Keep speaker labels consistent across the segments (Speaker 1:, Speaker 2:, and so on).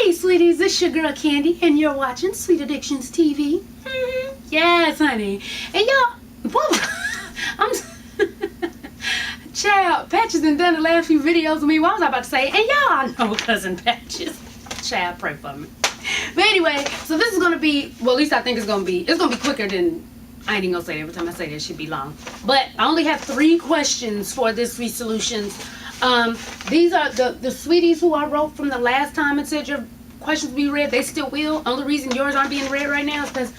Speaker 1: Hey, sweeties, this your girl Candy, and you're watching Sweet Addictions TV. Yes, honey. And y'all, whoa, I'm Child, Patches done the last few videos with me. What was I about to say? And y'all know Cousin Patches. Child, pray for me. But anyway, so this is gonna be, well, at least I think it's gonna be quicker than, I ain't even gonna say it every time I say that, it should be long. But I only have 3 questions for this Sweet Solutions. These are the sweeties who I wrote from the last time and said your questions be read. They still will. Only reason yours aren't being read right now is because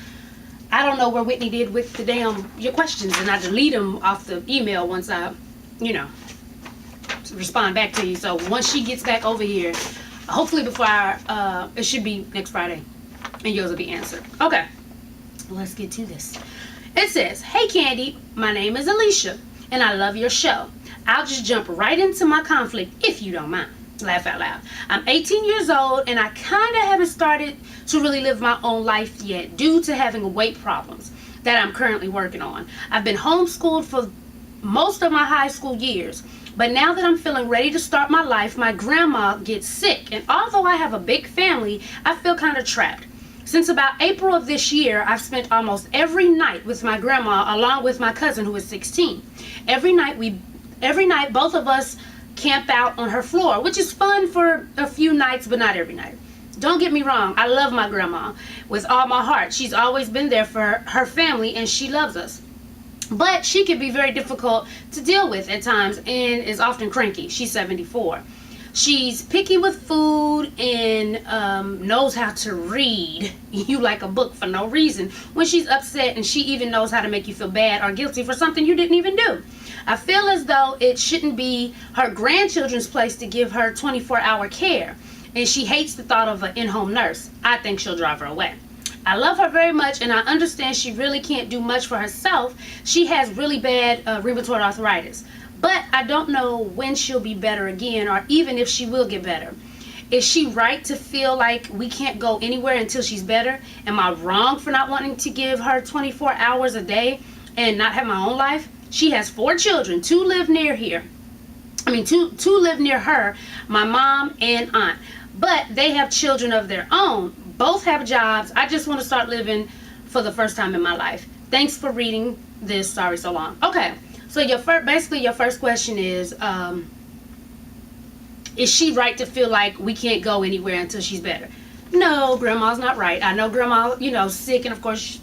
Speaker 1: I don't know where Whitney did with the your questions, and I delete them off the email once I, respond back to you. So once she gets back over here, hopefully before it should be next Friday, and yours will be answered. Okay, let's get to this. It says, "Hey Candy, my name is Alicia, and I love your show. I'll just jump right into my conflict if you don't mind." Laugh out loud. "I'm 18 years old and I kind of haven't started to really live my own life yet due to having weight problems that I'm currently working on. I've been homeschooled for most of my high school years, but now that I'm feeling ready to start my life, my grandma gets sick, and although I have a big family, I feel kind of trapped. Since about April of this year, I've spent almost every night with my grandma along with my cousin who is 16. Every night both of us camp out on her floor, which is fun for a few nights, but not every night. Don't get me wrong, I love my grandma with all my heart. She's always been there for her family and she loves us. But she can be very difficult to deal with at times and is often cranky. She's 74. She's picky with food and knows how to read you like a book for no reason when she's upset, and she even knows how to make you feel bad or guilty for something you didn't even do. I feel as though it shouldn't be her grandchildren's place to give her 24-hour care, and she hates the thought of an in-home nurse. I think she'll drive her away. I love her very much, and I understand she really can't do much for herself. She has really bad rheumatoid arthritis. But I don't know when she'll be better again, or even if she will get better. Is she right to feel like we can't go anywhere until she's better? Am I wrong for not wanting to give her 24 hours a day and not have my own life? She has 4 children. 2 live near here. Two live near her, my mom and aunt. But they have children of their own. Both have jobs. I just want to start living for the first time in my life. Thanks for reading this. Sorry so long. Okay. So your first question is she right to feel like we can't go anywhere until she's better? No, grandma's not right. I know grandma, sick, and of course,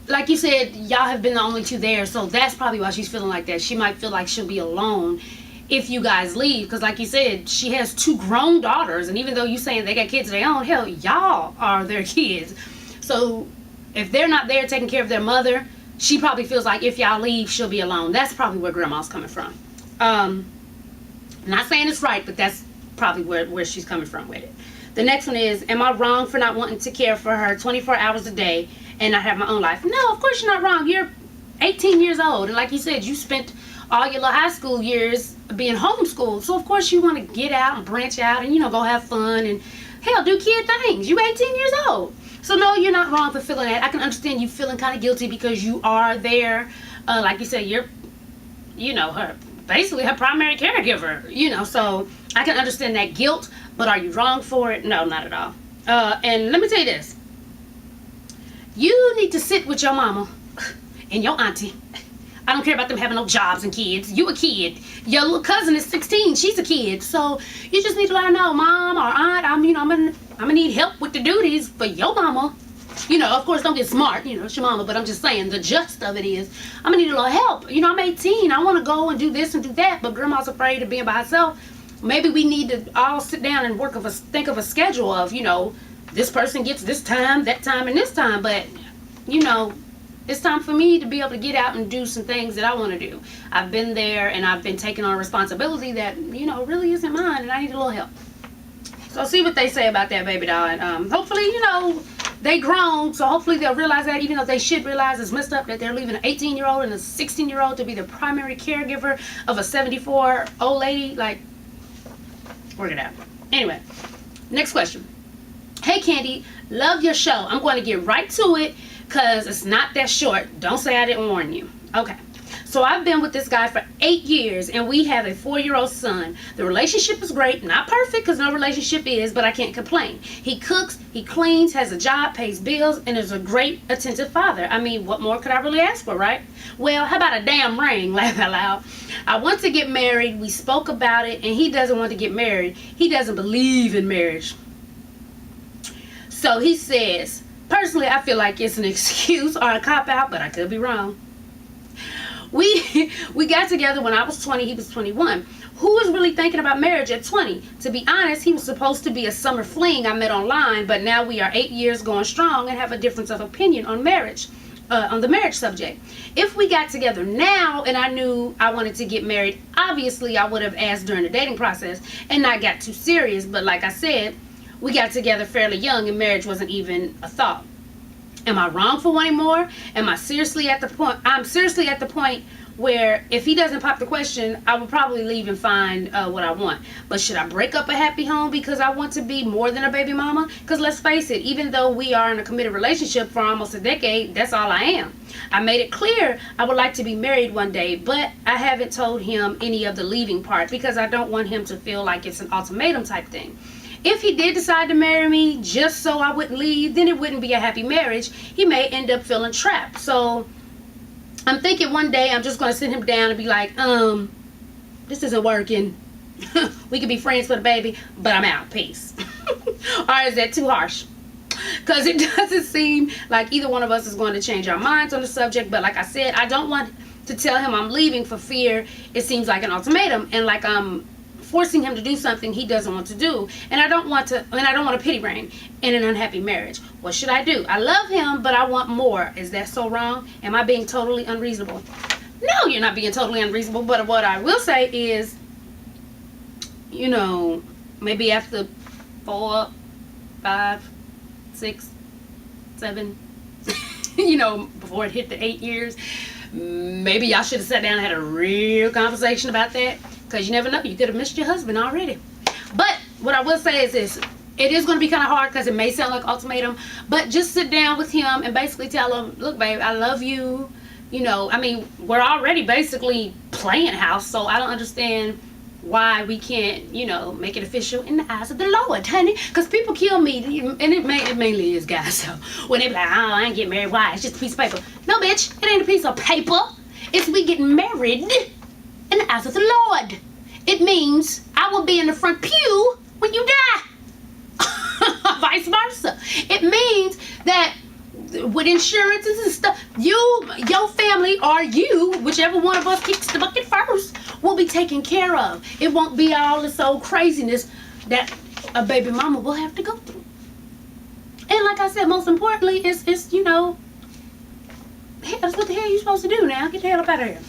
Speaker 1: like you said, y'all have been the only 2 there, so that's probably why she's feeling like that. She might feel like she'll be alone if you guys leave, because like you said, she has 2 grown daughters, and even though you saying they got kids of their own, hell, y'all are their kids. So if they're not there taking care of their mother, she probably feels like if y'all leave, she'll be alone. That's probably where grandma's coming from. Not saying it's right, but that's probably where she's coming from with it. The next one is, am I wrong for not wanting to care for her 24 hours a day and not have my own life? No, of course you're not wrong. You're 18 years old, and like you said, you spent all your little high school years being homeschooled. So of course you want to get out and branch out and, go have fun and, hell, do kid things. You're 18 years old. So no, you're not wrong for feeling that. I can understand you feeling kind of guilty because you are there. Like you said, you're, basically her primary caregiver, so I can understand that guilt, but are you wrong for it? No, not at all. And let me tell you this. You need to sit with your mama and your auntie. I don't care about them having no jobs and kids. You a kid. Your little cousin is 16. She's a kid. So you just need to let her know, Mom or Aunt, I'm gonna need help with the duties for your mama. Of course, don't get smart. It's your mama. But I'm just saying, the gist of it is, I'm gonna need a little help. I'm 18. I want to go and do this and do that. But grandma's afraid of being by herself. Maybe we need to all sit down and think of a schedule of, this person gets this time, that time, and this time. But, it's time for me to be able to get out and do some things that I want to do. I've been there and I've been taking on a responsibility that, really isn't mine, and I need a little help. So see what they say about that, baby doll. And hopefully, they grown, so hopefully they'll realize that, even though they should realize it's messed up that they're leaving an 18-year-old and a 16-year-old to be the primary caregiver of a 74 old lady. Like, work it out. Anyway, next question. Hey Candy, love your show. I'm going to get right to it because it's not that short. Don't say I didn't warn you. Okay. So I've been with this guy for 8 years, and we have a 4-year-old son. The relationship is great. Not perfect, because no relationship is, but I can't complain. He cooks, he cleans, has a job, pays bills, and is a great, attentive father. I mean, what more could I really ask for, right? Well, how about a damn ring? Laugh out loud. I want to get married. We spoke about it, and he doesn't want to get married. He doesn't believe in marriage. So he says, personally, I feel like it's an excuse or a cop-out, but I could be wrong. We got together when I was 20, he was 21. Who was really thinking about marriage at 20? To be honest, he was supposed to be a summer fling I met online, but now we are 8 years going strong and have a difference of opinion on marriage, on the marriage subject. If we got together now and I knew I wanted to get married, obviously I would have asked during the dating process and not got too serious, but like I said, we got together fairly young and marriage wasn't even a thought. Am I wrong for wanting more? Am I seriously at the point? I'm seriously at the point where if he doesn't pop the question, I would probably leave and find what I want. But should I break up a happy home because I want to be more than a baby mama? Because let's face it, even though we are in a committed relationship for almost a decade, that's all I am. I made it clear I would like to be married one day, but I haven't told him any of the leaving part because I don't want him to feel like it's an ultimatum type thing. If he did decide to marry me just so I wouldn't leave, then it wouldn't be a happy marriage. He may end up feeling trapped. So I'm thinking one day I'm just going to sit him down and be like, this isn't working. We could be friends for the baby, but I'm out. Peace. Or is that too harsh? Because it doesn't seem like either one of us is going to change our minds on the subject. But like I said, I don't want to tell him I'm leaving for fear it seems like an ultimatum and like I'm forcing him to do something he doesn't want to do, and I don't want a pity reign in an unhappy marriage. What should I do? I love him, but I want more. Is that so wrong? Am I being totally unreasonable? No, you're not being totally unreasonable, but what I will say is, you know, maybe after 4, 5, 6, 7, you know, before it hit the 8 years, maybe y'all should have sat down and had a real conversation about that. Because you never know, you could have missed your husband already. But what I will say is this, it is going to be kind of hard because it may sound like ultimatum, but just sit down with him and basically tell him, look babe, I love you. You know, I mean, we're already basically playing house, so I don't understand why we can't, you know, make it official in the eyes of the Lord, honey. Because people kill me, and it mainly is guys. So when they be like, oh, I ain't getting married, why? It's just a piece of paper. No, bitch, it ain't a piece of paper. It's we getting married in the eyes of the Lord. It means I will be in the front pew when you die. Vice versa. It means that with insurances and stuff, your family, or you, whichever one of us kicks the bucket first, will be taken care of. It won't be all this old craziness that a baby mama will have to go through. And like I said, most importantly, it's you know, that's what the hell you supposed to do now. Get the hell up out of here.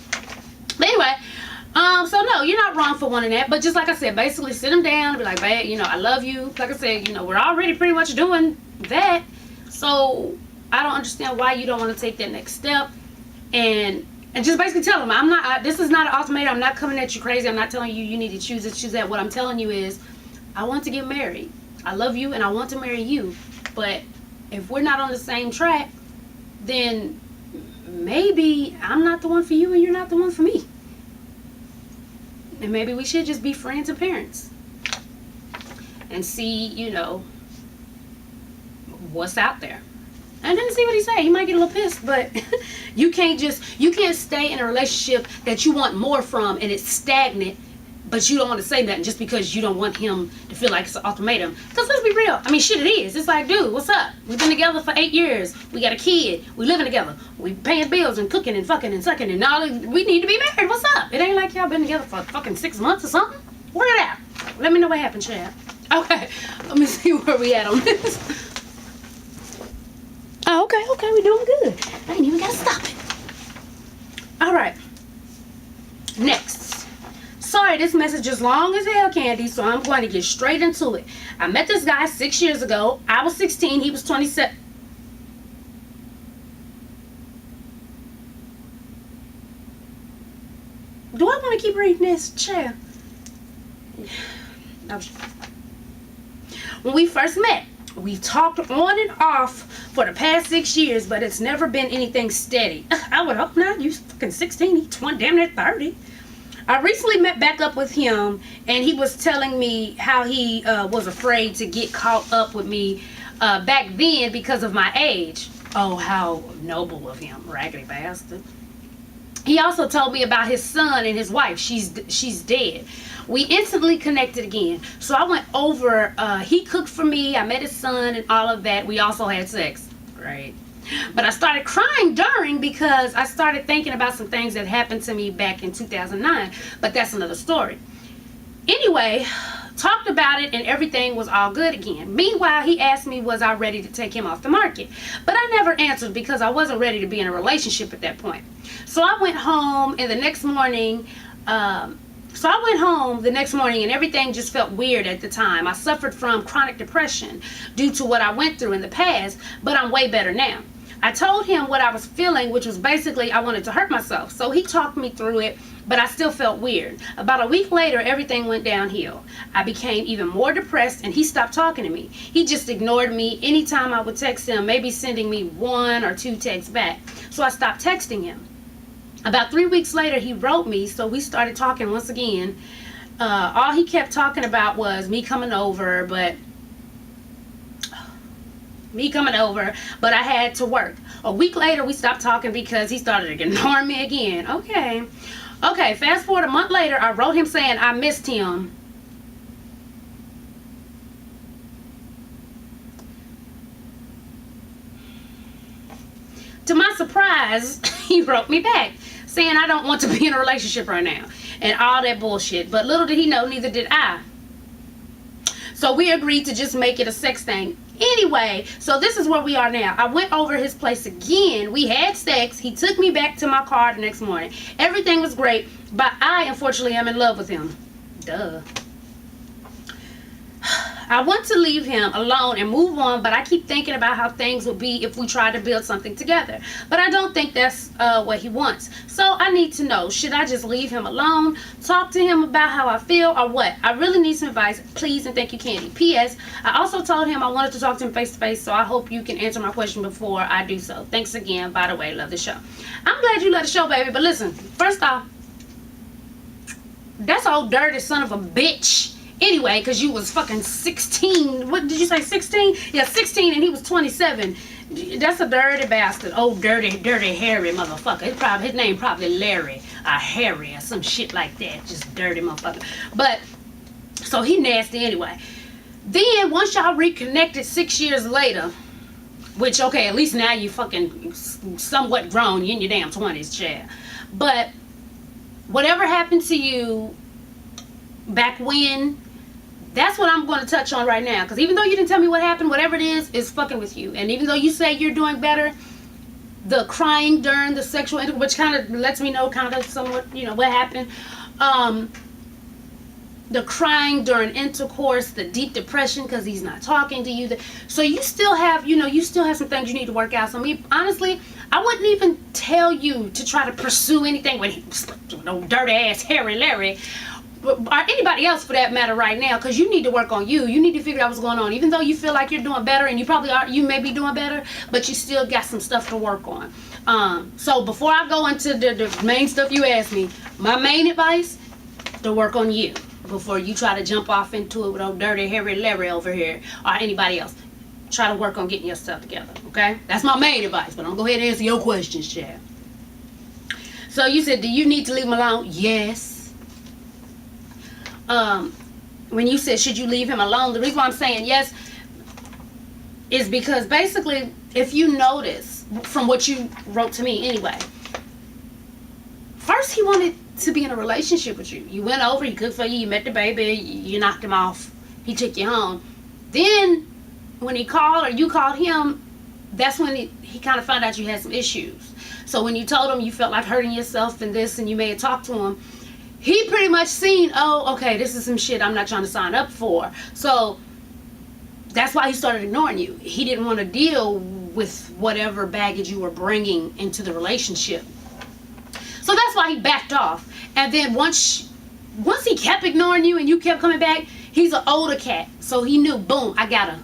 Speaker 1: But anyway, so no, you're not wrong for wanting that, but just like I said, basically sit them down and be like, babe, you know, I love you. Like I said, you know, we're already pretty much doing that, so I don't understand why you don't want to take that next step, and just basically tell them, I'm not, this is not an ultimatum, I'm not coming at you crazy, I'm not telling you you need to choose this, choose that. What I'm telling you is, I want to get married, I love you, and I want to marry you, but if we're not on the same track, then maybe I'm not the one for you and you're not the one for me. And maybe we should just be friends and parents and see, you know, what's out there. And then see what he say. He might get a little pissed, but you can't stay in a relationship that you want more from and it's stagnant, but you don't want to say nothing just because you don't want him to feel like it's an ultimatum. Because let's be real. I mean, shit, it is. It's like, dude, what's up? We've been together for 8 years. We got a kid. We living together. We paying bills and cooking and fucking and sucking and all. We need to be married. What's up? It ain't like y'all been together for fucking 6 months or something. Work it out. Let me know what happened, Chad. Okay. Let me see where we at on this. Oh, okay. We doing good. I ain't even got to stop it. All right. Next. Sorry, this message is long as hell, Candy, so I'm going to get straight into it. I met this guy 6 years ago. I was 16. He was 27. Do I want to keep reading this? Child. When we first met, We've talked on and off for the past 6 years, but it's never been anything steady. I would hope not. You fucking 16, he's 20, damn near 30. I recently met back up with him, and he was telling me how he was afraid to get caught up with me back then because of my age. Oh, how noble of him, raggedy bastard. He also told me about his son and his wife. She's dead. We instantly connected again. So I went over. He cooked for me. I met his son and all of that. We also had sex. Great. But I started crying during because I started thinking about some things that happened to me back in 2009. But that's another story. Anyway, talked about it and everything was all good again. Meanwhile, he asked me was I ready to take him off the market. But I never answered because I wasn't ready to be in a relationship at that point. So I went home and the next morning, and everything just felt weird at the time. I suffered from chronic depression due to what I went through in the past, but I'm way better now. I told him what I was feeling, which was basically I wanted to hurt myself. So he talked me through it, but I still felt weird. About a week later, everything went downhill. I became even more depressed and he stopped talking to me. He just ignored me anytime I would text him, maybe sending me 1 or 2 texts back. So I stopped texting him. About 3 weeks later, he wrote me, so we started talking once again. All he kept talking about was me coming over, but I had to work. A week later, we stopped talking because he started ignoring me again. Okay, fast forward a month later, I wrote him saying I missed him. To my surprise, he wrote me back saying I don't want to be in a relationship right now and all that bullshit. But little did he know, neither did I. So we agreed to just make it a sex thing. Anyway, so this is where we are now. I went over his place again. We had sex. He took me back to my car the next morning. Everything was great, but I, unfortunately, am in love with him. Duh. I want to leave him alone and move on, but I keep thinking about how things would be if we tried to build something together. But I don't think that's what he wants. So I need to know, should I just leave him alone, talk to him about how I feel, or what? I really need some advice, please, and thank you, Candy. P.S. I also told him I wanted to talk to him face to face, so I hope you can answer my question before I do so. Thanks again. By the way, love the show. I'm glad you love the show, baby, but listen, first off, that's old dirty son of a bitch. Anyway, because you was fucking 16. What did you say, 16? Yeah, 16 and he was 27. That's a dirty bastard. Old dirty hairy motherfucker. His name probably Larry or Harry or some shit like that. Just dirty motherfucker. But, so he nasty anyway. Then, once y'all reconnected 6 years later, which, okay, at least now you fucking somewhat grown. You in your damn 20s, child. But, whatever happened to you back when, that's what I'm going to touch on right now. Because even though you didn't tell me what happened, whatever it is fucking with you. And even though you say you're doing better, the crying during the sexual intercourse, which kind of lets me know kind of somewhat, you know, what happened. The crying during intercourse, the deep depression because he's not talking to you. So you still have, you still have some things you need to work out. So me, honestly, I wouldn't even tell you to try to pursue anything with no dirty ass Harry Larry. Or anybody else for that matter right now, because you need to work on you. You need to figure out what's going on. Even though you feel like you're doing better, and you probably are, you may be doing better, but you still got some stuff to work on. So before I go into the main stuff you asked me, my main advice, to work on you before you try to jump off into it with old dirty Harry Larry over here or anybody else. Try to work on getting yourself together, okay? That's my main advice, but I'm going to go ahead and answer your questions, Chad. So you said, do you need to leave him alone? Yes. When you said should you leave him alone, the reason why I'm saying yes is because basically if you notice from what you wrote to me anyway, first he wanted to be in a relationship with you. You went over, he cooked for you, you met the baby, you knocked him off, he took you home. Then when he called or you called him, that's when he kind of found out you had some issues. So when you told him you felt like hurting yourself and this, and you may have talked to him, he pretty much seen, oh, okay, this is some shit I'm not trying to sign up for. So that's why he started ignoring you. He didn't want to deal with whatever baggage you were bringing into the relationship. So that's why he backed off. And then once he kept ignoring you and you kept coming back, he's an older cat. So he knew, boom, I gotta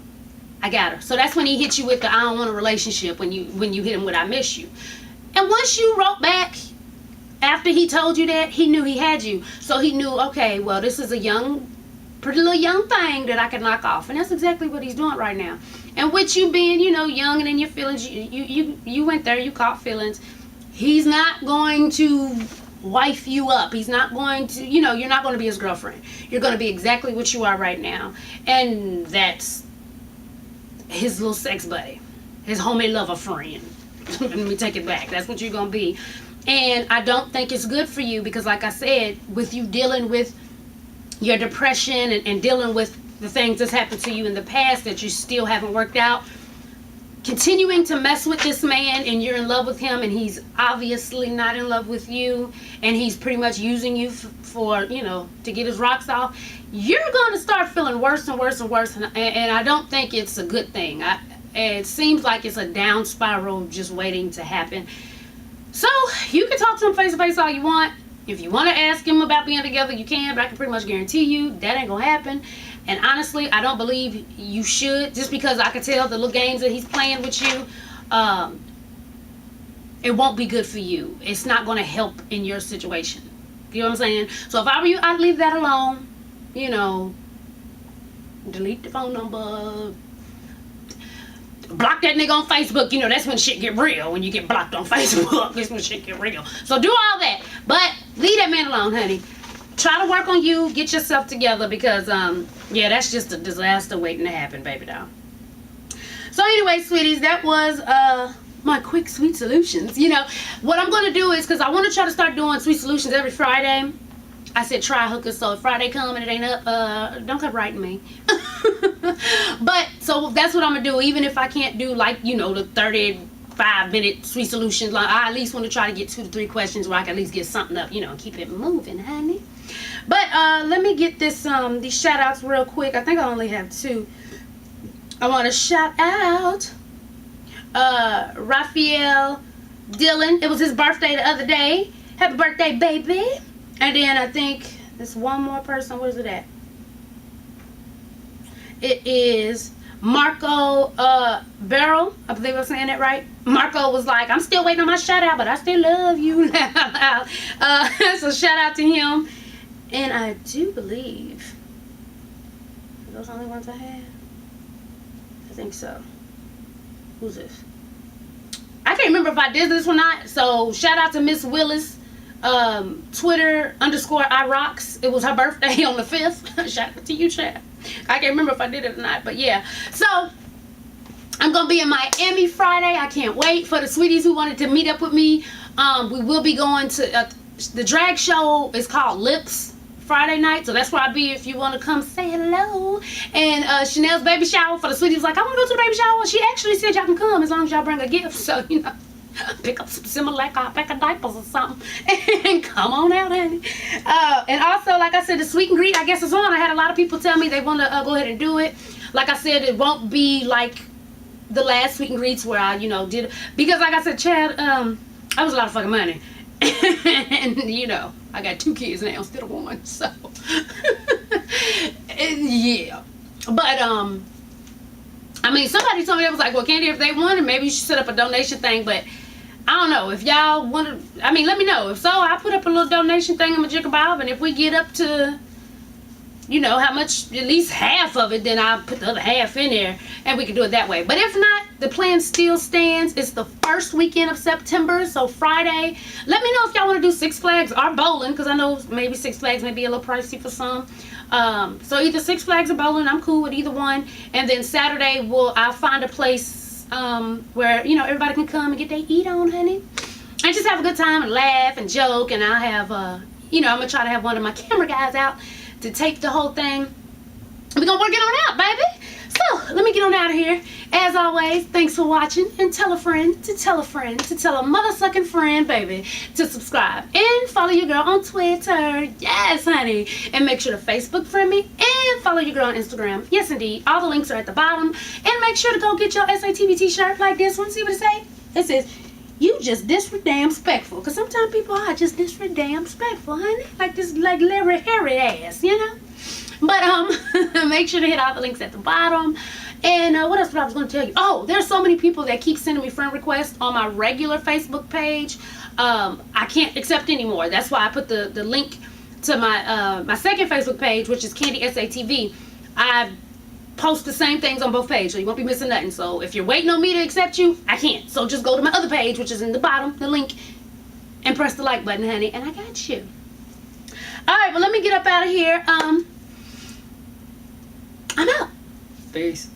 Speaker 1: I got her. So that's when he hit you with the I don't want a relationship, when you hit him with I miss you. And once you wrote back, after he told you that, he knew he had you. So he knew, okay, well, this is a pretty little young thing that I can knock off. And that's exactly what he's doing right now. And with you being, young and in your feelings, you went there, you caught feelings. He's not going to wife you up. He's not going to, you're not going to be his girlfriend. You're going to be exactly what you are right now. And that's his little sex buddy, his homie lover friend. Let me take it back. That's what you're going to be. And I don't think it's good for you because, like I said, with you dealing with your depression and dealing with the things that's happened to you in the past that you still haven't worked out, continuing to mess with this man and you're in love with him and he's obviously not in love with you and he's pretty much using you for to get his rocks off, you're going to start feeling worse and worse and worse. And I don't think it's a good thing. It seems like it's a down spiral just waiting to happen. So you can talk to him face to face all you want. If you want to ask him about being together, you can, but I can pretty much guarantee you that ain't gonna happen. And honestly, I don't believe you should, just because I can tell the little games that he's playing with you. It won't be good for you. It's not going to help in your situation. You know what I'm saying? So if I were you, I'd leave that alone. Delete the phone number. Block that nigga on Facebook. That's when shit get real. When you get blocked on Facebook, that's when shit get real. So do all that. But leave that man alone, honey. Try to work on you. Get yourself together because, that's just a disaster waiting to happen, baby doll. So anyway, sweeties, that was my quick sweet solutions. What I'm going to do is, because I want to try to start doing sweet solutions every Friday. I said try hookers, so if Friday come and it ain't up, don't come writing me. But so that's what I'm gonna do. Even if I can't do the 35-minute sweet solutions, I at least want to try to get 2 to 3 questions where I can at least get something up, keep it moving, honey. But let me get these shout outs real quick. I think I only have 2. I want to shout out Raphael Dillon. It was his birthday the other day. Happy birthday, baby. And then I think there's one more person. Where's it at? It is Marco Barrel. I believe I'm saying that right. Marco was like, I'm still waiting on my shout out, but I still love you. So shout out to him. And I do believe, are those the only ones I have? I think so. Who's this? I can't remember if I did this or not. So shout out to Miss Willis. Twitter _IRocks. It was her birthday on the 5th. Shout out to you, Chad. I can't remember if I did it or not, but yeah. So I'm gonna be in Miami Friday. I can't wait for the sweeties who wanted to meet up with me. We will be going to the drag show. Is called Lips Friday night, so that's where I'll be if you want to come say hello. And Chanel's baby shower for the sweeties was like, I want to go to the baby shower. She actually said y'all can come as long as y'all bring a gift. So pick up some Similac or a pack of diapers or something and come on out, honey. And also, like I said, the sweet and greet, I guess, is on. I had a lot of people tell me they want to go ahead and do it. Like I said, it won't be like the last sweet and greets where I, did, because like I said, Chad, that was a lot of fucking money. And, I got 2 kids now instead of 1, so. Yeah. But, somebody told me, that was like, well, Candy, if they wanted, maybe you should set up a donation thing, but I don't know. If y'all want to, let me know. If so, I'll put up a little donation thing in my Jiggabob, and if we get up to, how much, at least half of it, then I'll put the other half in there, and we can do it that way. But if not, the plan still stands. It's the first weekend of September, so Friday. Let me know if y'all want to do Six Flags or bowling, because I know maybe Six Flags may be a little pricey for some. So either Six Flags or bowling, I'm cool with either one. And then Saturday, I'll find a place where, everybody can come and get their eat on, honey. And just have a good time and laugh and joke. And I'll have, I'm going to try to have one of my camera guys out to tape the whole thing. We're going to work it on out, baby. So, let me get on out of here. As always, thanks for watching. And tell a friend to tell a friend to tell a mother-sucking friend, baby, to subscribe. And follow your girl on Twitter. Yes, honey. And make sure to Facebook friend me. And follow your girl on Instagram. Yes, indeed. All the links are at the bottom. And make sure to go get your SATV t-shirt like this one. See what it say? It says, you just disrespectful. Because sometimes people are just disrespectful, honey. Like this, like Larry Harry ass, But make sure to hit all the links at the bottom. And what else I was going to tell you? Oh, there's so many people that keep sending me friend requests on my regular Facebook page. I can't accept anymore. That's why I put the link to my my second Facebook page, which is Candy SATV. I post the same things on both pages, so you won't be missing nothing. So if you're waiting on me to accept you, I can't. So just go to my other page, which is in the bottom, the link, and press the like button, honey, and I got you. All right, well, let me get up out of here. I'm out. Peace.